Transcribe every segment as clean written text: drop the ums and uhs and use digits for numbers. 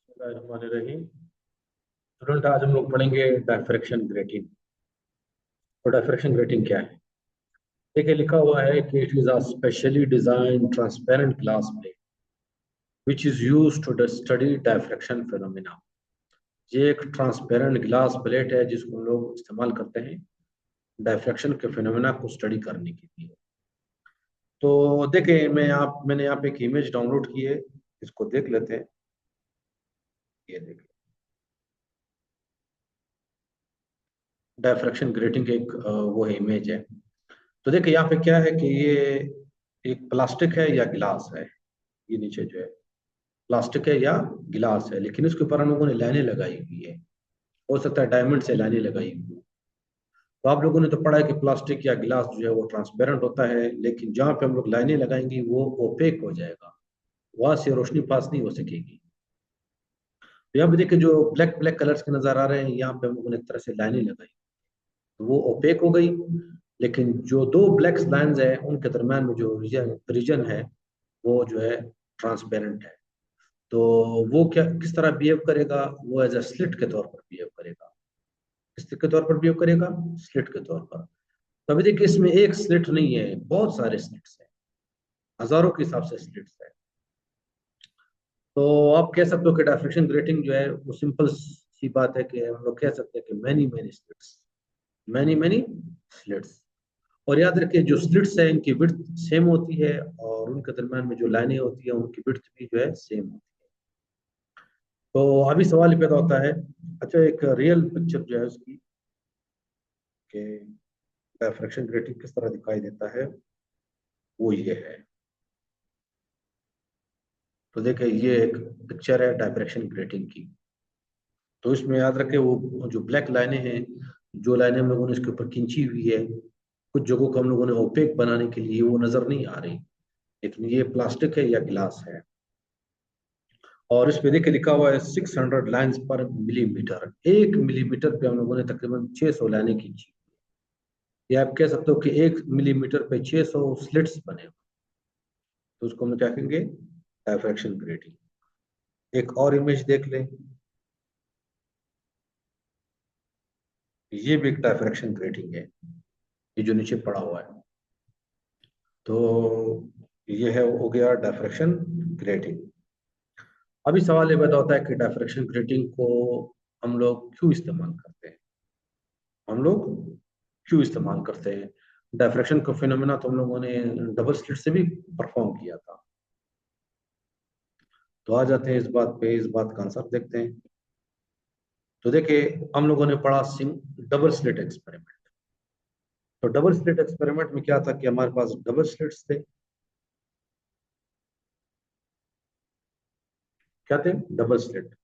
बिस्मिल्लाहिर्रहमानिर्रहीम। स्टूडेंट, आज हम लोग पढ़ेंगे डायफ्रैक्शन ग्रेटिंग। तो डायफ्रैक्शन ग्रेटिंग क्या है? देखिए, लिखा हुआ है कि it is a specially design transparent glass plate which is used to study diffraction phenomena. ये एक ट्रांसपेरेंट ग्लास प्लेट है जिसको हम लोग इस्तेमाल करते हैं डायफ्रैक्शन के फिनोमेना को स्टडी करने के लिए। तो देखिए, मैंने यहाँ पे एक इमेज डाउनलोड की है, इसको देख लेते हैं। ये देखिए, डायफ्रैक्शन ग्रेटिंग एक वो है, इमेज है। तो देखिए यहाँ पे क्या है कि ये एक प्लास्टिक है या गिलास है। ये नीचे जो है प्लास्टिक है या गिलास है, लेकिन इसके ऊपर हम लोगों ने लाइनें लगाई हुई है। हो सकता है डायमंड से लाइनें लगाई हुई हो। तो आप लोगों ने तो पढ़ा है कि प्लास्टिक या गिलास जो है वो ट्रांसपेरेंट होता है, लेकिन जहाँ पे हम लोग लाइनें लगाएंगे वो ओपेक हो जाएगा, वहां से रोशनी पास नहीं हो सकेगी। तो यहाँ पे देखिए, जो ब्लैक ब्लैक कलर्स के नजर आ रहे हैं, यहाँ पे हम लोगों ने एक तरह से लाइनें लगाई, तो वो ओपेक हो गई। लेकिन जो दो ब्लैक लाइंस है उनके दरम्यान में जो रीजन रीजन है वो जो है ट्रांसपेरेंट है। तो वो क्या किस तरह बिहेव करेगा? वो एज अ स्लिट के तौर पर बिहेव करेगा। किस के तौर पर बिहेव करेगा? स्लिट के तौर पर। तो अभी देखिए, इसमें एक स्लिट नहीं है, बहुत सारे स्लिट्स हैं, हजारों के हिसाब से स्लिट्स है। तो आप कह सकते हो कि डायफ्रेक्शन ग्रेटिंग जो है वो सिंपल सी बात है कि हम लोग कह सकते हैं कि many many slits, many many slits. और याद रखिए, जो स्लिट्स है इनकी विड्थ सेम होती है, और उनके दरम्यान में जो लाइनें होती है उनकी विड्थ भी जो है सेम होती है। तो अभी सवाल ये पैदा होता है, अच्छा, एक रियल पिक्चर जो है उसकी कि डायफ्रैक्शन ग्रेटिंग किस तरह दिखाई देता है, वो ये है। तो देखिए, ये एक पिक्चर है डायफ्रैक्शन ग्रेटिंग की। तो इसमें याद रखें, वो जो ब्लैक लाइनें हैं, जो लाइनें हम लोगों ने इसके ऊपर खींची हुई है, कुछ जगहों को हम लोगों ने ओपेक बनाने के लिए वो नजर नहीं आ रही, लेकिन ये प्लास्टिक है या गिलास है। और इस पे देखिए लिखा हुआ है 600 लाइन्स पर मिलीमीटर। 1 मिलीमीटर पे हम लोगों ने तकरीबन 600 लाइनें खींची। या आप कह सकते हो कि 1 मिलीमीटर पे 600 स्लिट्स बने हुए। तो उसको हम क्या कहेंगे? Diffraction grating. एक और इमेज देख लें, ये भी एक डायफ्रैक्शन ग्रेटिंग है, ये जो नीचे पड़ा हुआ है। तो ये है, हो गया डायफ्रैक्शन ग्रेटिंग। अभी सवाल ये पैदा होता है कि डायफ्रैक्शन ग्रेटिंग को हम लोग क्यों इस्तेमाल करते हैं? हम लोग क्यों इस्तेमाल करते हैं? डायफ्रैक्शन का फिनोमेना तो हम लोगों ने डबल स्लिट से भी परफॉर्म किया था। तो आ जाते हैं इस बात पे, इस बात का आंसर देखते हैं। तो देखिए, हम लोगों ने पढ़ा सिंग डबल स्लिट एक्सपेरिमेंट। तो डबल स्लिट एक्सपेरिमेंट में क्या था कि हमारे पास डबल स्लिट्स थे। क्या थे? Double slit.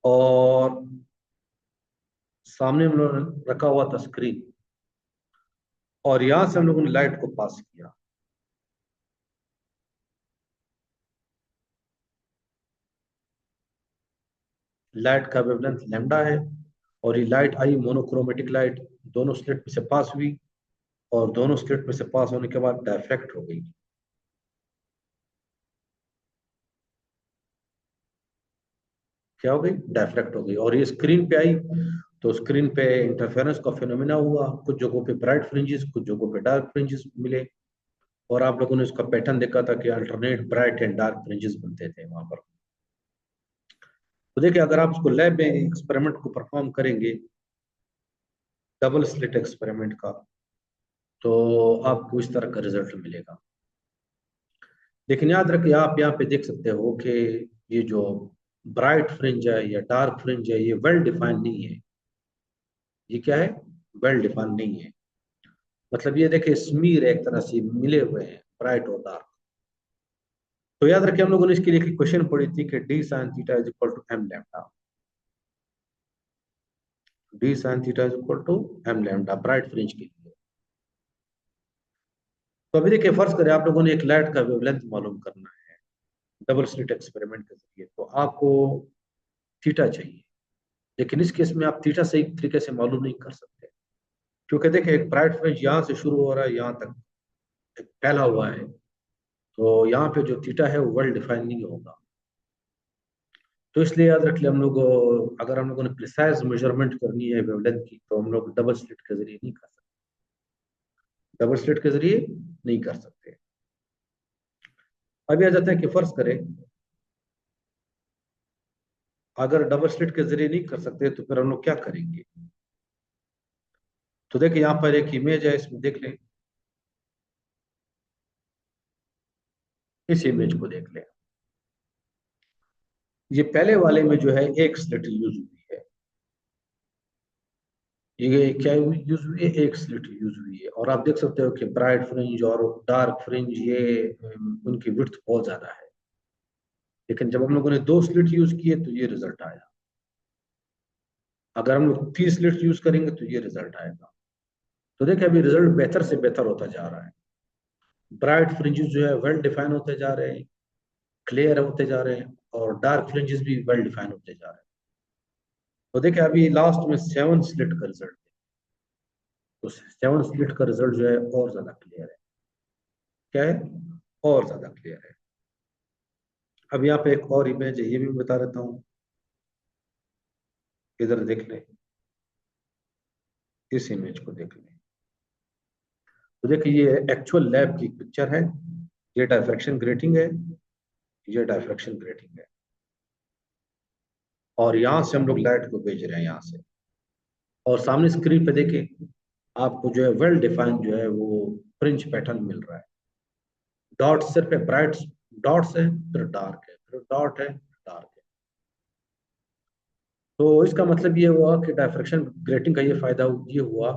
और सामने हम लोगों ने रखा हुआ था स्क्रीन, और यहां से हम लोगों ने लाइट को पास किया। लाइट का वेवलेंथ लैम्डा है, और ये लाइट आई मोनोक्रोमेटिक लाइट, दोनों स्लिट में से पास हुई, और दोनों स्लिट में से पास होने के बाद डायफ्रैक्ट हो गई। क्या हो गई? डायफ्रैक्ट हो गई, और ये स्क्रीन पे आई। तो स्क्रीन पे इंटरफेरेंस का फिनोमेना हुआ, कुछ जगहों पे ब्राइट फ्रिंजेस, कुछ जगहों पे डार्क फ्रिंजेस मिले। और आप लोगों ने उसका पैटर्न देखा था कि alternate bright and dark fringes बनते थे वहां पर। तो देखिए, अगर आप उसको लैब में एक्सपेरिमेंट को परफॉर्म करेंगे, डबल स्लिट एक्सपेरिमेंट का, तो आपको इस तरह का रिजल्ट मिलेगा। लेकिन याद रखिए, आप यहाँ पे देख सकते हो कि ये जो ब्राइट फ्रिंज है या डार्क फ्रिंज है, ये वेल डिफाइंड नहीं है। ये क्या है? वेल डिफाइंड नहीं है। मतलब ये देखिए, स्मीर एक तरह से मिले हुए हैं, ब्राइट और डार्क। तो याद रखिए, हम लोगों ने इसके लिए क्वेश्चन पढ़ी थी कि d sine theta is equal to m lambda. D sine theta is equal to m lambda bright fringe के लिए। तो अभी देखिए, फर्ज करें आप लोगों ने एक लाइट का वेवलेंथ मालूम करना है डबल स्लिट एक्सपेरिमेंट के जरिए, तो आपको थीटा चाहिए। लेकिन इस केस में आप थीटा सही तरीके से मालूम नहीं कर सकते, क्योंकि देखिए, एक ब्राइट फ्रिंज यहाँ से शुरू हो रहा है, यहाँ तक एक फैला हुआ है। तो यहाँ पे जो थीटा है वो वेल डिफाइन नहीं होगा। तो इसलिए याद रख लिया हम लोग, अगर हम लोगों ने प्रिसाइज मेजरमेंट करनी है वेवलेंथ की, तो हम लोग डबल स्लिट के जरिए नहीं कर सकते, डबल स्लिट के जरिए नहीं कर सकते। अभी आ जाते हैं कि फर्ज करें अगर डबल स्लिट के जरिए नहीं कर सकते तो फिर हम लोग क्या करेंगे। तो देखिए यहाँ पर एक इमेज है, इसमें देख लें, इस इमेज को देख लें। ये पहले वाले में जो है एक स्लिट यूज हुई है, ये क्या यूज हुई है, एक स्लिट यूज हुई है। और आप देख सकते हो कि ब्राइट फ्रिंज और डार्क फ्रिंज ये उनकी विड्थ बहुत ज्यादा है। लेकिन जब हम लोगों ने दो स्लिट यूज किए तो ये रिजल्ट आया। अगर हम लोग 30 स्लिट यूज करेंगे तो ये रिजल्ट आएगा। तो देखिए अभी रिजल्ट बेहतर से बेहतर होता जा रहा है। ब्राइट फ्रिंजेस जो है वेल डिफाइन होते जा रहे हैं, क्लियर होते जा रहे हैं, और डार्क फ्रिंजेस भी वेल डिफाइन होते जा रहे हैं। तो देखिए अभी लास्ट में 7 स्लिट का रिजल्ट, तो 7 स्लिट का रिजल्ट जो है और ज्यादा क्लियर है। क्या है, और ज्यादा क्लियर है। अब यहाँ पे एक और इमेज है, ये भी बता देता हूँ, इधर देख लें, इस इमेज को देख लें। तो देखिए ये एक्चुअल लैब की पिक्चर है, ये डायफ्रैक्शन ग्रेटिंग है, ये डायफ्रैक्शन ग्रेटिंग है, और यहाँ से हम लोग लाइट को भेज रहे हैं यहाँ से। और सामने स्क्रीन पे देखें, आपको जो है वेल डिफाइंड जो है वो फ्रिंज पैटर्न मिल रहा है। डॉट सिर्फ है, ब्राइट डॉट्स है, फिर डार्क है, फिर डॉट है, डार्क है। तो इसका मतलब ये हुआ कि डायफ्रैक्शन ग्रेटिंग का ये फायदा ये हुआ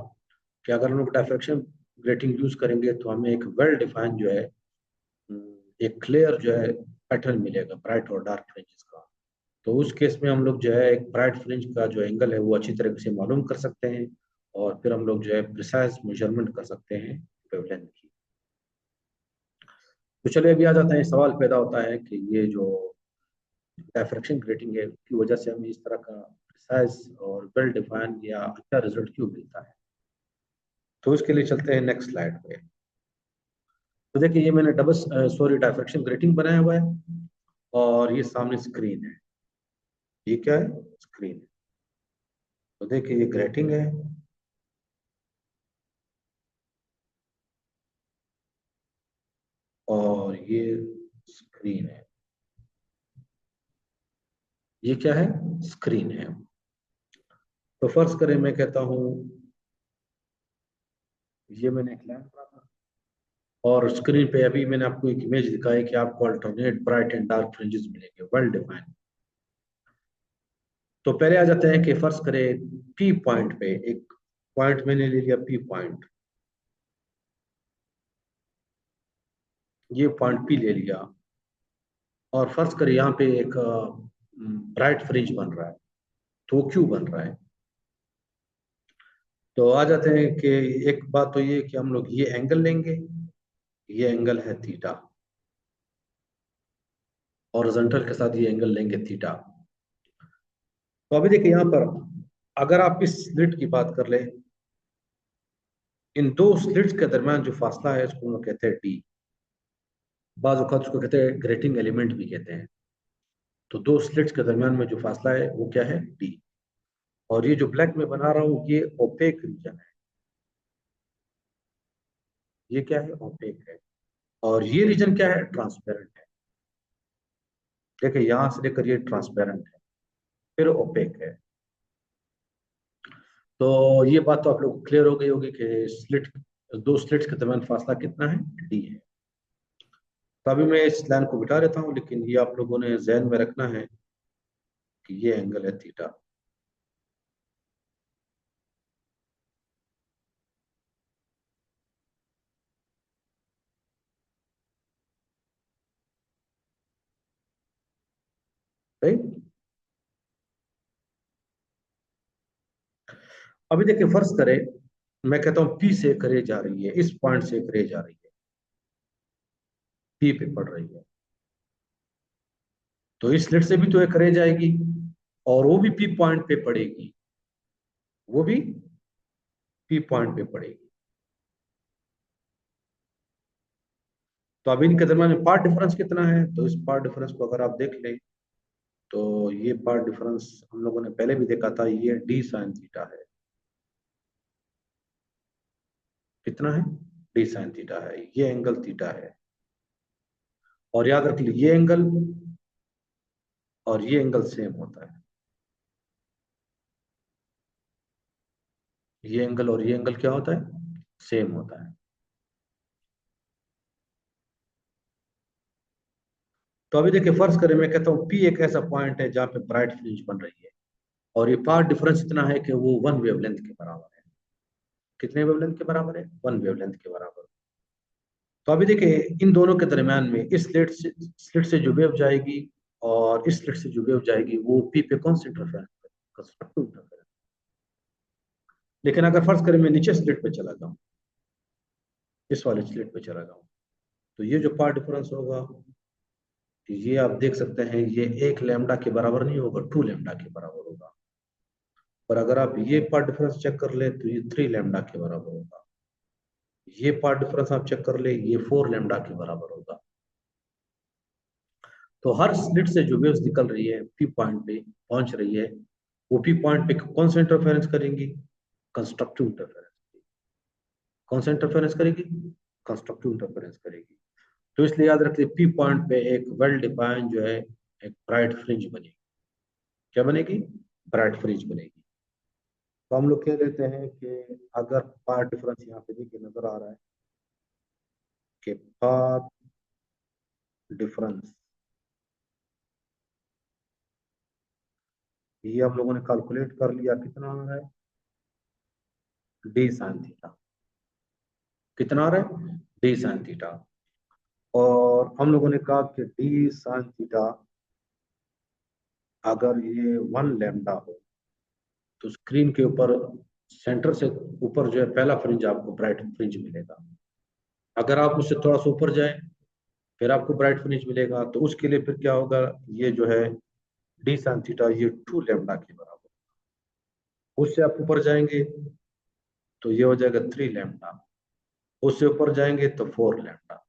कि अगर हम लोग डायफ्रैक्शन ग्रेटिंग यूज करेंगे तो हमें एक वेल डिफाइंड जो है, एक क्लियर जो है पैटर्न मिलेगा ब्राइट और डार्क फ्रिंजेस का। तो उस केस में हम लोग जो है एक ब्राइट फ्रिंज का जो एंगल है वो अच्छी तरीके से मालूम कर सकते हैं, और फिर हम लोग जो है प्रिसाइज मेजरमेंट कर सकते हैं वेवलेंथ की। तो चलिए अभी आ जाता है, सवाल पैदा होता है कि ये जो डायफ्रैक्शन ग्रेटिंग है उसकी वजह से हमें इस तरह का प्रिसाइज और वेल डिफाइंड या अच्छा रिजल्ट क्यों मिलता है। तो इसके लिए चलते हैं नेक्स्ट स्लाइड पे। तो देखिए ये मैंने डबल सॉरी डायफ्रैक्शन ग्रेटिंग बनाया हुआ है, और ये सामने स्क्रीन है, ये क्या है, स्क्रीन है। तो देखिए ये ग्रेटिंग है, और ये स्क्रीन है, ये क्या है, स्क्रीन है। तो फर्ज करें मैं कहता हूं ये मैंने एक लैंप रखा था, और स्क्रीन पे अभी मैंने आपको एक इमेज दिखाई कि आपको alternate bright and dark fringes मिलेंगे वेल डिफाइंड। तो पहले आ जाते हैं कि फर्ज करें पी पॉइंट पे, एक पॉइंट मैंने ले लिया पी पॉइंट, ये पॉइंट पी ले लिया, और फर्ज करें यहाँ पे एक ब्राइट फ्रिंज बन रहा है। तो क्यों बन रहा है, तो आ जाते हैं कि एक बात तो ये कि हम लोग ये एंगल लेंगे, ये एंगल है थीटा, हॉरिजॉन्टल के साथ ये एंगल लेंगे थीटा। तो अभी देखिए यहाँ पर अगर आप इस स्लिट की बात कर ले, इन दो स्लिट्स के दरमियान जो फासला है इसको हम लोग कहते हैं डी, बाज औक़ात उसको कहते हैं ग्रेटिंग एलिमेंट भी कहते हैं। तो दो स्लिट्स के दरमियान में जो फासला है वो क्या है, डी। और ये जो ब्लैक में बना रहा हूँ ये ओपेक रीजन है, ये क्या है, ओपेक है। और ये रीजन क्या है, ट्रांसपेरेंट है। देखिए यहां से लेकर ये ट्रांसपेरेंट है, फिर ओपेक है। तो ये बात तो आप लोग क्लियर हो गई होगी कि स्लिट, दो स्लिट्स के दरमियान फासला कितना है, डी है। तो अभी मैं इस लाइन को बिठा देता हूँ, लेकिन ये आप लोगों ने जहन में रखना है कि ये एंगल है थीटा। राइट। अभी देखिए फर्ज करें मैं कहता हूँ पी से करे जा रही है, इस पॉइंट से करे जा रही है, पी पे पड़ रही है, तो इस स्लिट से भी तो ये करे जाएगी, और वो भी पी पॉइंट पे पड़ेगी, वो भी पी पॉइंट पे पड़ेगी। तो अब इनके दरमियान में पार्ट डिफरेंस कितना है, तो इस पार्ट डिफरेंस को अगर आप देख लें तो ये पार्ट डिफरेंस हम लोगों ने पहले भी देखा था, ये डी साइन थीटा है। कितना है? डी साइन थीटा है, ये एंगल थीटा है। और याद रख लीजिए, ये एंगल और ये एंगल सेम होता है। ये एंगल और ये एंगल क्या होता है? सेम होता है। तो अभी देखिए, फर्ज करें मैं कहता हूँ पी एक ऐसा पॉइंट है जहाँ पे ब्राइट फ्रिंज बन रही है, और ये पार्ट डिफरेंस इतना है कि वो वन वेवलेंथ के बराबर है। कितने वेवलेंथ के बराबर है? वन वेवलेंथ के बराबर। तो अभी देखिए, इन दोनों के दरमियान में इस स्लिट से जो वेव जाएगी और इस स्लिट से जो वेव जाएगी, वो पी पे कौन सा इंटरफेरेंस है? Constructive interference. लेकिन अगर फर्ज करें मैं नीचे स्लिट पे चला जाऊं, इस वाले स्लिट पे चला जाऊं, तो ये जो पार्ट डिफरेंस होगा, ये आप देख सकते हैं, ये एक लैम्डा के बराबर नहीं होगा, टू लैम्डा के बराबर होगा। और अगर आप ये पार्ट डिफरेंस चेक कर ले तो ये थ्री लैम्डा के बराबर होगा। ये पार्ट डिफरेंस आप चेक कर ले, ये फोर लैम्डा के बराबर होगा। तो हर स्लिट से जो वेव्स निकल रही है पी पॉइंट पे पहुंच रही है, वो पी पॉइंट पे कौन सा इंटरफेरेंस करेंगी? Constructive interference. कौन सा इंटरफेरेंस करेगी? कंस्ट्रक्टिव इंटरफेरेंस करेगी। तो इसलिए याद रखिए, पी पॉइंट पे एक वेल डिफाइंड जो है एक ब्राइट फ्रिंज बनेगी। क्या बनेगी? ब्राइट फ्रिंज बनेगी। तो हम लोग कह देते हैं कि अगर पाथ डिफरेंस यहाँ पे देखिए नजर आ रहा है कि पाथ डिफरेंस, ये हम लोगों ने कैलकुलेट कर लिया, कितना आ रहा है? D sine theta. कितना आ रहा है? D sine theta. और हम लोगों ने कहा कि डी साइन थीटा अगर ये वन लैम्डा हो, तो स्क्रीन के ऊपर सेंटर से ऊपर जो है पहला फ्रिंज आपको ब्राइट फ्रिंज मिलेगा। अगर आप उससे थोड़ा सा ऊपर जाए, फिर आपको ब्राइट फ्रिंज मिलेगा। तो उसके लिए फिर क्या होगा? ये जो है डी साइन थीटा, ये टू लैम्डा के बराबर। उससे आप ऊपर जाएंगे तो ये हो जाएगा थ्री लैम्डा। उससे ऊपर जाएंगे तो फोर लैम्डा।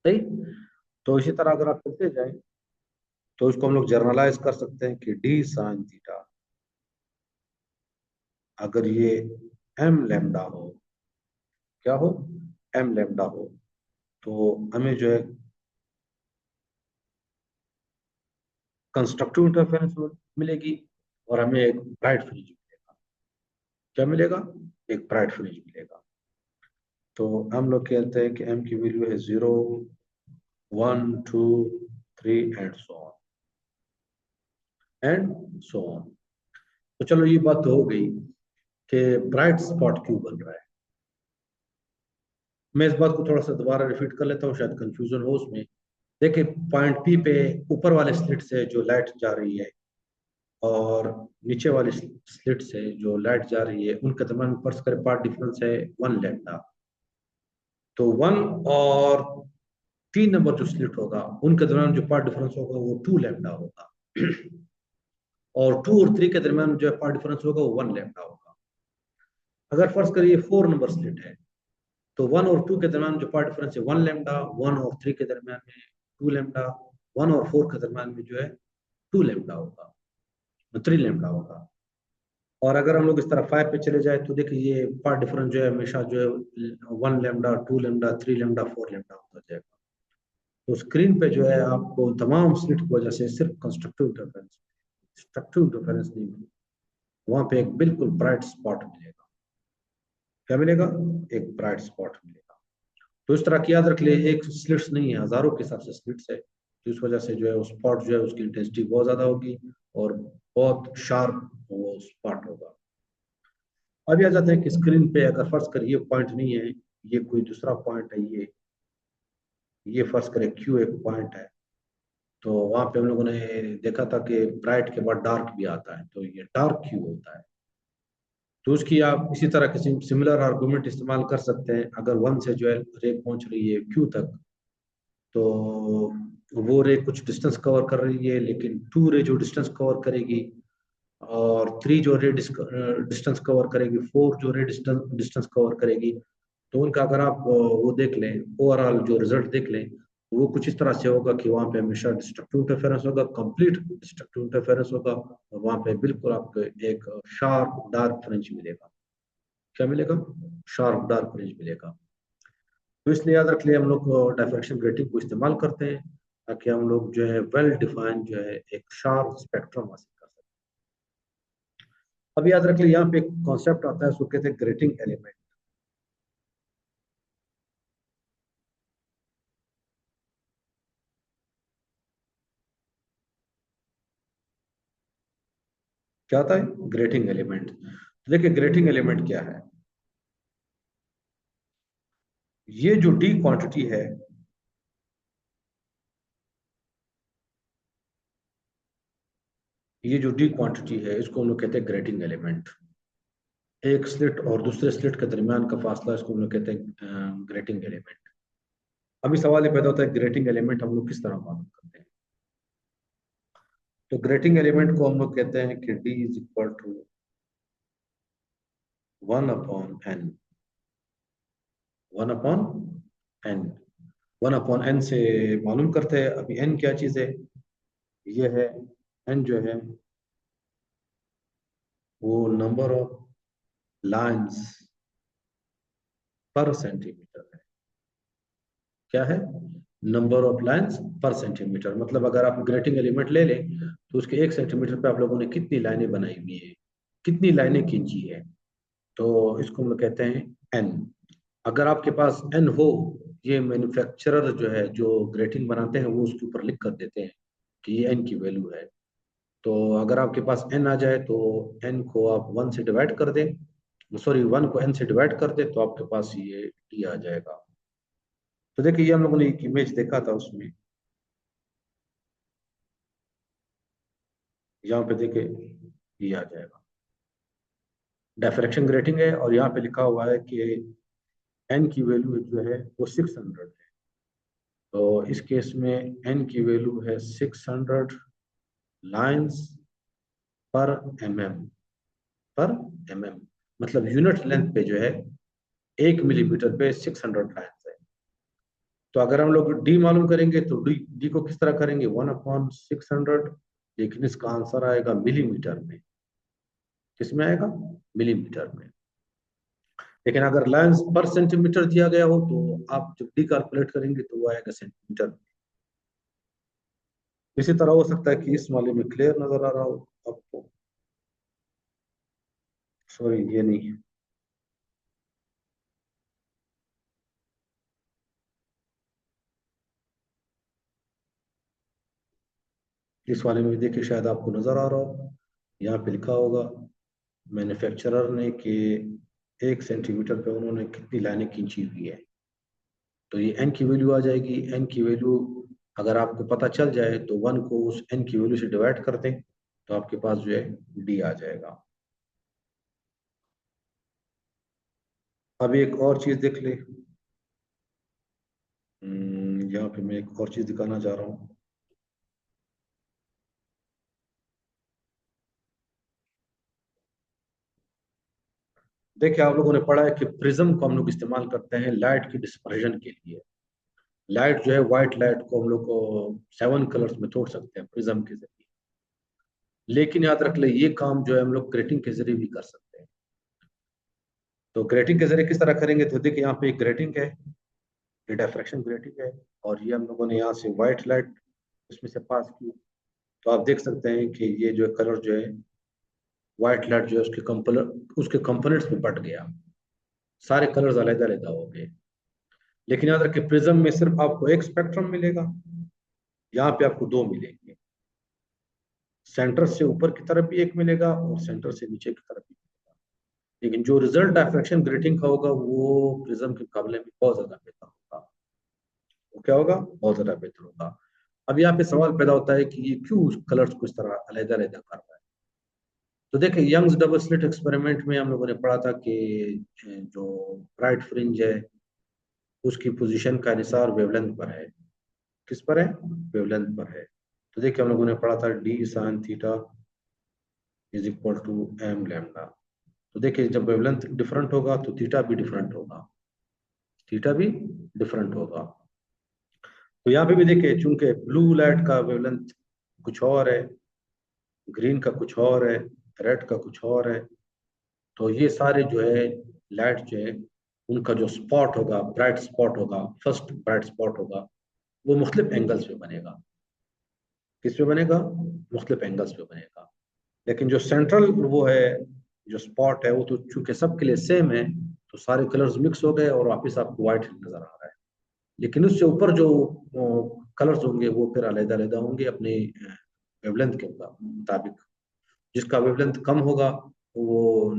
सही। तो इसी तरह अगर आप चलते जाएं तो इसको हम लोग जर्नलाइज कर सकते हैं कि डी साइन थीटा अगर ये एम लैम्डा हो, क्या हो? एम लैम्डा हो, तो हमें जो है कंस्ट्रक्टिव इंटरफेरेंस मिलेगी, और हमें एक ब्राइट फ्रिंज मिलेगा। क्या मिलेगा? एक ब्राइट फ्रिंज मिलेगा। तो हम लोग कहते हैं कि एम की वैल्यू है 0, 1, 2, 3 एंड सो ऑन। तो चलो, ये बात तो हो गई कि ब्राइट स्पॉट क्यों बन रहा है। मैं इस बात को थोड़ा सा दोबारा रिपीट कर लेता हूँ, शायद कंफ्यूजन हो उसमें। देखिए, पॉइंट पी पे ऊपर वाले स्लिट से जो लाइट जा रही है और नीचे वाले स्लिट से जो लाइट जा रही है, उनके दरम्यान फर्स्ट करें पार्ट डिफरेंस है वन लैम्डा। तो वन और 3 नंबर जो स्लिट होगा, उनके दरम्यान जो पार्ट डिफरेंस होगा वो टू लैम्डा होगा। और 2 और 3 के दरम्यान जो पार्ट डिफरेंस होगा वो वन लैम्डा होगा। अगर फर्स्ट करिए 4 नंबर स्लिट है, तो 1 और 2 के दरम्यान जो पार्ट डिफरेंस है वन लैम्डा, 1 और 3 के दरम्यान में टू लैम्डा, 1 और 4 के दरम्यान में जो है टू लैम्डा होगा, थ्री लैम्डा होगा। और अगर हम लोग इस तरह 5 पे चले जाए तो देखिए, ये पार्ट डिफरेंस जो है हमेशा जो है one lambda, two lambda, three lambda, four lambda होता जाएगा। तो स्क्रीन पे जो है आपको तमाम स्लिट की वजह से सिर्फ कंस्ट्रक्टिव इंटरफेरेंस, स्ट्रक्टिव इंटरफेरेंस नहीं मिलेगा। वहां पे एक बिल्कुल ब्राइट स्पॉट मिलेगा। क्या मिलेगा? एक ब्राइट स्पॉट मिलेगा। तो इस तरह की याद रख लिए, एक स्लिट्स नहीं है, हजारों के हिसाब से स्लिट्स है, तो इस वजह से जो है वो स्पॉट जो है उसकी इंटेंसिटी बहुत ज्यादा होगी और बहुत शार्प वो स्पॉट होगा। अभी आ जाते हैं कि स्क्रीन पे अगर फर्ज कर ये पॉइंट नहीं है, ये कोई दूसरा पॉइंट है, ये फर्ज करें क्यू एक पॉइंट है, तो वहां पे हम लोगों ने देखा था कि ब्राइट के बाद डार्क भी आता है, तो ये डार्क क्यू होता है। तो उसकी आप इसी तरह के सिमिलर आर्गुमेंट इस्तेमाल कर सकते हैं। अगर वन से जो है रे पहुंच रही है क्यू तक, तो वो रे कुछ डिस्टेंस कवर कर रही है, लेकिन टू रे जो डिस्टेंस कवर करेगी, और थ्री जो रे डिस्टेंस कवर करेगी, फोर जो रे डिस्टेंस कवर करेगी, तो उनका अगर आप वो देख लें, ओवरऑल जो रिजल्ट देख लें, वो कुछ इस तरह से होगा कि वहां पे हमेशा डिस्ट्रक्टिव इंटरफेरेंस होगा, कंप्लीट डिस्ट्रक्टिव इंटरफेरेंस होगा, और वहां पे बिल्कुल आपको एक शार्प डार्क फ्रिंज मिलेगा। क्या मिलेगा? शार्प डार्क फ्रिंज मिलेगा। तो इसलिए याद रख लिया हम लोग डायफ्रैक्शन ग्रेटिंग को इस्तेमाल करते हैं, ताकि हम लोग जो है वेल डिफाइंड जो है एक शार्प स्पेक्ट्रम हासिल कर सकते हैं। अब याद रख लिया यहाँ पे एक कॉन्सेप्ट आता है, उसको कहते हैं ग्रेटिंग एलिमेंट। क्या आता है? Grating element. तो देखिए ग्रेटिंग एलिमेंट क्या है। ये जो डी क्वांटिटी है, ये जो डी क्वांटिटी है इसको हम लोग कहते हैं ग्रेटिंग एलिमेंट। एक स्लिट और दूसरे स्लिट के दरमियान का फासला, इसको हम लोग कहते हैं ग्रेटिंग एलिमेंट। अभी सवाल ये पैदा होता है ग्रेटिंग एलिमेंट हम लोग किस तरह मालूम करते हैं। तो ग्रेटिंग एलिमेंट को हम लोग कहते हैं कि D is equal to 1/n। 1/n। 1/n से मालूम करते हैं। अभी n क्या चीज है? ये है, n जो है वो नंबर ऑफ लाइंस पर सेंटीमीटर है। क्या है? नंबर ऑफ लाइंस पर सेंटीमीटर। मतलब अगर आप ग्रेटिंग एलिमेंट ले लें तो उसके 1 सेंटीमीटर पे आप लोगों ने कितनी लाइनें बनाई हुई है, कितनी लाइनें खींची है। तो इसको हम लोग कहते हैं एन। अगर आपके पास एन हो, ये मैन्युफैक्चरर जो है जो ग्रेटिंग बनाते हैं वो उसके ऊपर लिख कर देते हैं कि ये एन की वैल्यू है। तो अगर आपके पास एन आ जाए तो एन को आप 1 से डिवाइड कर दें, सॉरी 1 को एन से डिवाइड कर दें तो आपके पास ये टी आ जाएगा। तो देखिए ये हम लोगों ने एक इमेज देखा था, उसमें यहाँ पे देखिए ये आ जाएगा। डायफ्रैक्शन ग्रेटिंग है और यहाँ पे लिखा हुआ है कि एन की वैल्यू जो है वो 600 है। तो इस केस में एन की वैल्यू है 600 लाइंस पर एमएम, पर एमएम। मतलब यूनिट लेंथ पे जो है 1 मिलीमीटर पे 600 लाइंस है। तो अगर हम लोग डी मालूम करेंगे तो डी डी को किस तरह करेंगे? 1/600, लेकिन इसका आंसर आएगा मिलीमीटर में। किसमें आएगा? मिलीमीटर में। लेकिन अगर लाइंस पर सेंटीमीटर दिया गया हो तो आप जब डी कैलकुलेट करेंगे तो वो आएगा सेंटीमीटर में। इसी तरह हो सकता है कि इस वाले में क्लियर नजर आ रहा हो आपको। सॉरी ये नहीं है। इस वाले में भी देखिए शायद आपको नजर आ रहा हो, यहाँ पे लिखा होगा मैन्युफैक्चरर ने कि 1 सेंटीमीटर पे उन्होंने कितनी लाइनें खींची हुई है। तो ये एन की वैल्यू आ जाएगी। एन की वैल्यू अगर आपको पता चल जाए तो 1 को उस एन की वैल्यू से डिवाइड कर दें तो आपके पास जो है डी आ जाएगा। अब एक और चीज देख ले। यहाँ पे मैं एक और चीज दिखाना चाह रहा हूँ। देखिए आप लोगों ने पढ़ा है कि प्रिज्म को हम लोग इस्तेमाल करते हैं लाइट की डिस्पर्जन के लिए। लाइट जो है व्हाइट लाइट को हम लोग को 7 कलर्स में तोड़ सकते हैं प्रिज्म के जरिए। लेकिन याद रख ले ये काम जो है हम लोग ग्रेटिंग के जरिए भी कर सकते हैं। तो ग्रेटिंग के जरिए किस तरह करेंगे? तो देखिए यहाँ पे एक ग्रेटिंग है, ये डिफ्रैक्शन ग्रेटिंग है, और ये हम लोगों ने यहाँ से व्हाइट लाइट इसमें से पास की। तो आप देख सकते हैं कि ये जो कलर जो है व्हाइट लाइट जो है उसके कंपोनेंट्स में बट गया। सारे कलर्स अलग अलग हो गए। लेकिन याद रखिए प्रिज्म में सिर्फ आपको एक स्पेक्ट्रम मिलेगा, यहाँ पे आपको दो मिलेंगे। सेंटर से ऊपर की तरफ भी एक मिलेगा और सेंटर से नीचे की तरफ भी मिलेगा। लेकिन जो रिजल्ट डायफ्रैक्शन ग्रेटिंग का होगा वो प्रिज्म के मुकाबले में बहुत ज्यादा बेहतर होगा। वो क्या होगा? बहुत ज्यादा बेहतर होगा। अब यहाँ पे सवाल पैदा होता है कि ये क्यों कलर्स को इस तरह अलग अलग कर रहा है। तो देखिए यंग्स डबल स्लिट एक्सपेरिमेंट में हम लोगों ने पढ़ा था कि जो ब्राइट फ्रिंज है उसकी पोजीशन का निसार वेवलेंथ पर है। किस पर है? वेवलेंथ पर है। तो देखिए हम लोगों ने पढ़ा था d sine theta is equal to m lambda. तो देखिए जब वेवलेंथ डिफरेंट होगा तो थीटा भी डिफरेंट होगा, थीटा भी डिफरेंट होगा। तो यहाँ पे भी देखिए, चूंकि ब्लू लाइट का वेवलेंथ कुछ और है, ग्रीन का कुछ और है, रेड का कुछ और है, तो ये सारे जो है लाइट जो है उनका जो स्पॉट होगा, ब्राइट स्पॉट होगा, फर्स्ट ब्राइट स्पॉट होगा, वो मुख्तलिफ एंगल्स पे बनेगा। किस पे बनेगा? मुख्तलिफ एंगल्स पे बनेगा। लेकिन जो सेंट्रल वो है, जो स्पॉट है, वो तो चूंकि सबके लिए सेम है, तो सारे कलर्स मिक्स हो गए और वापस आपको व्हाइट नजर आ रहा है। लेकिन उससे ऊपर जो कलर्स होंगे वो फिर अलग अलग होंगे अपने वेवलेंथ के मुताबिक। जिसका वेवलेंथ कम होगा वो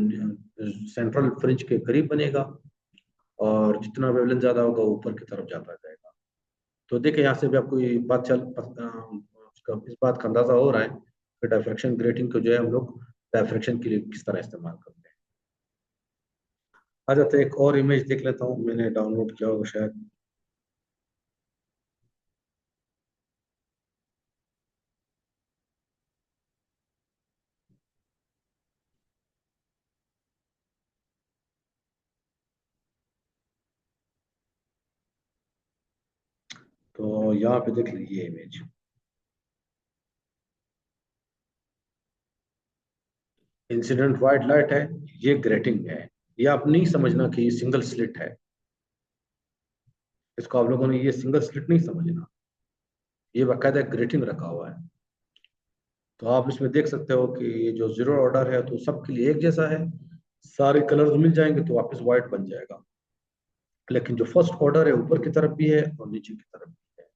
सेंट्रल फ्रिंज के करीब बनेगा, और जितना वेवलेंथ ज्यादा होगा वो ऊपर की तरफ जाता जाएगा। तो देखिए, यहाँ से भी आपको ये बात इस बात का अंदाजा हो रहा है कि डायफ्रैक्शन ग्रेटिंग को जो है हम लोग डायफ्रैक्शन के लिए किस तरह इस्तेमाल करते हैं। आ जाते हैं, एक और इमेज देख लेता हूँ, मैंने डाउनलोड किया होगा शायद। तो यहाँ पे देख लीजिए इमेज, इंसिडेंट वाइट लाइट है, ये ग्रेटिंग है। ये आप नहीं समझना कि ये सिंगल स्लिट है, इसको आप लोगों ने ये सिंगल स्लिट नहीं समझना, ये बाकायदा ग्रेटिंग रखा हुआ है। तो आप इसमें देख सकते हो कि ये जो जीरो ऑर्डर है तो सबके लिए एक जैसा है, सारे कलर्स मिल जाएंगे तो वापस व्हाइट बन जाएगा। लेकिन जो फर्स्ट ऑर्डर है ऊपर की तरफ भी है और नीचे की तरफ भी है।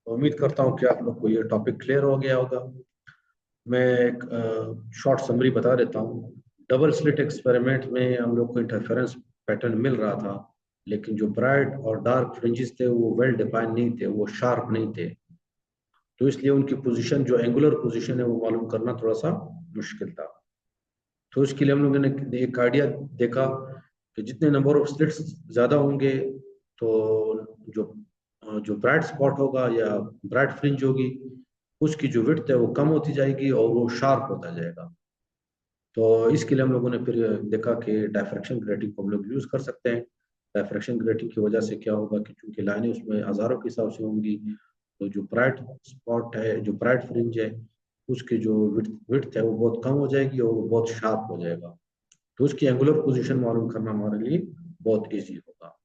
तो उम्मीद करता हूँ कि आप लोग को ये टॉपिक क्लियर हो गया होगा। मैं एक शॉर्ट समरी बता देता हूँ। डबल स्लिट एक्सपेरिमेंट में हम लोग को इंटरफेरेंस पैटर्न मिल रहा था, लेकिन जो ब्राइट और डार्क फ्रिंजेस थे वो वेल डिफाइंड नहीं थे, वो शार्प नहीं थे। तो इसलिए उनकी पोजीशन, जो एंगुलर पोजीशन है, वो मालूम करना थोड़ा सा मुश्किल था। तो इसके लिए हम लोगों ने एक आइडिया देखा कि जितने नंबर ऑफ स्लिट्स ज्यादा होंगे, तो जो जो ब्राइट स्पॉट होगा या ब्राइट फ्रिंज होगी, उसकी जो विड्थ है वो कम होती जाएगी और वो शार्प होता जाएगा। तो इसके लिए हम लोगों ने फिर देखा कि डायफ्रैक्शन ग्रेटिंग को हम लोग यूज कर सकते हैं। डायफ्रैक्शन ग्रेटिंग की वजह से क्या होगा कि चूंकि लाइनें उसमें हजारों के हिसाब से होंगी, तो जो ब्राइट स्पॉट है, जो ब्राइट फ्रिंज है, उसकी जो विड्थ है वो बहुत कम हो जाएगी और वो बहुत शार्प हो जाएगा। तो उसकी एंगुलर पोजीशन मालूम करना हमारे लिए बहुत इजी होगा।